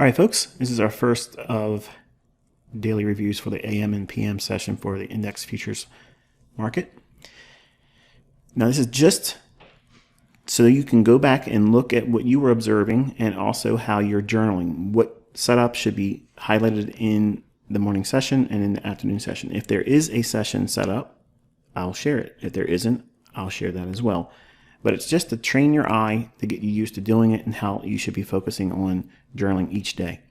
All right, folks, this is our first of daily reviews for the AM and PM session for the Index Futures market. Now, this is just so you can go back and look at what you were observing and also how you're journaling. What setup should be highlighted in the morning session and in the afternoon session. If there is a session set up, I'll share it. If there isn't, I'll share that as well. But it's just to train your eye to get you used to doing it and how you should be focusing on journaling each day.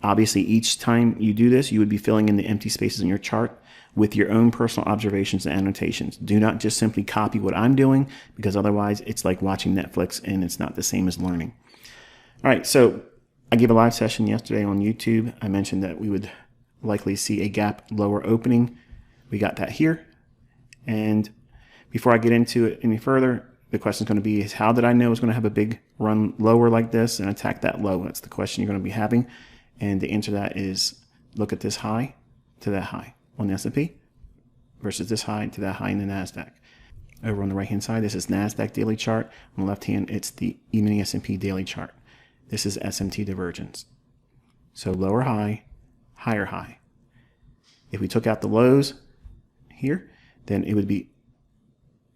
Obviously, each time you do this, you would be filling in the empty spaces in your chart with your own personal observations and annotations. Do not just simply copy what I'm doing, because otherwise it's like watching Netflix and it's not the same as learning. All right, so I gave a live session yesterday on YouTube. I mentioned that we would likely see a gap lower opening. We got that here. And before I get into it any further, the question is going to be is how did I know it was going to have a big run lower like this and attack that low? That's the question you're going to be having. And the answer to that is look at this high to that high on the S&P versus this high to that high in the NASDAQ. Over on the right-hand side, this is NASDAQ daily chart. On the left hand, it's the E-mini S&P daily chart. This is SMT divergence. So lower high, higher high. If we took out the lows here, then it would be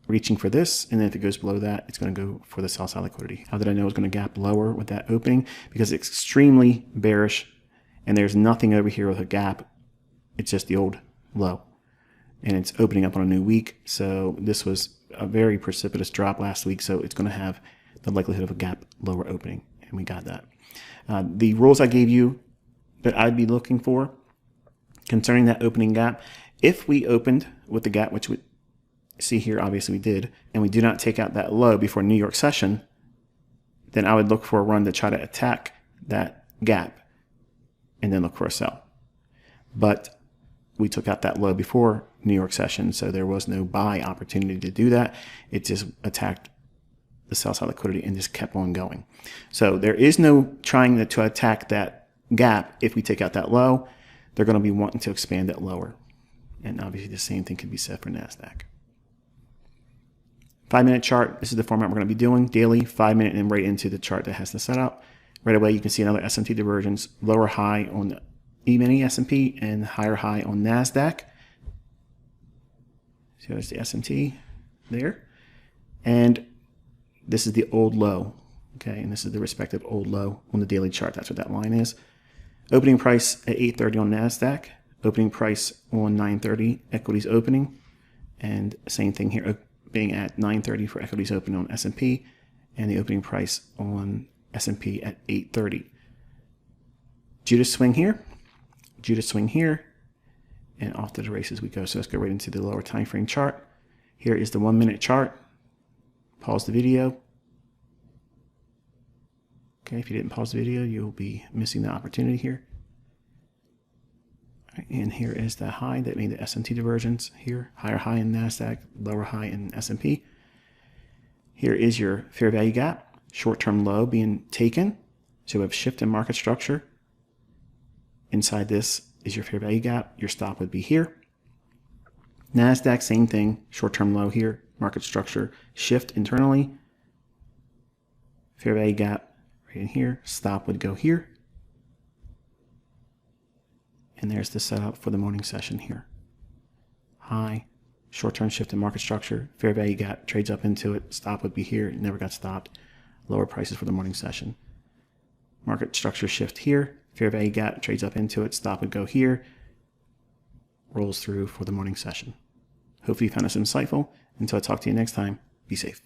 reaching for this, and then if it goes below that, it's going to go for the sell side liquidity. How did I know it was going to gap lower with that opening? Because it's extremely bearish, and there's nothing over here with a gap. It's just the old low, and it's opening up on a new week. So this was a very precipitous drop last week, so it's going to have the likelihood of a gap lower opening, and we got that. The rules I gave you that I'd be looking for concerning that opening gap, if we opened with the gap, which we see here, obviously we did, and we do not take out that low before New York session, then I would look for a run to try to attack that gap and then look for a sell. But we took out that low before New York session, so there was no buy opportunity to do that. It just attacked the sell side liquidity and just kept on going. So there is no trying to attack that gap. If we take out that low, they're going to be wanting to expand it lower. And obviously the same thing can be said for NASDAQ. 5-minute chart, this is the format we're going to be doing. Daily, 5-minute, and right into the chart that has the setup. Right away, you can see another SMT divergence, lower high on the E-mini S&P and higher high on NASDAQ. So there's the SMT there. And this is the old low, okay? And this is the respective old low on the daily chart. That's what that line is. Opening price at 8:30 on NASDAQ. Opening price on 9:30, equities opening. And same thing here, being at 9:30 for equities open on S&P, and the opening price on S&P at 8:30. Judas swing here, Judas swing here, and off to the races we go. So let's go right into the lower time frame chart. Here is the 1-minute chart. Pause the video. Okay, if you didn't pause the video, you'll be missing the opportunity here. And here is the high that made the SMT divergence here. Higher high in NASDAQ, lower high in S&P. Here is your fair value gap. Short-term low being taken. So we have shift in market structure. Inside this is your fair value gap. Your stop would be here. NASDAQ, same thing. Short-term low here. Market structure, shift internally. Fair value gap right in here. Stop would go here. And there's the setup for the morning session here. High, short-term shift in market structure, fair value gap, trades up into it, stop would be here, it never got stopped. Lower prices for the morning session. Market structure shift here, fair value gap, trades up into it, stop would go here, rolls through for the morning session. Hopefully you found this insightful. Until I talk to you next time, be safe.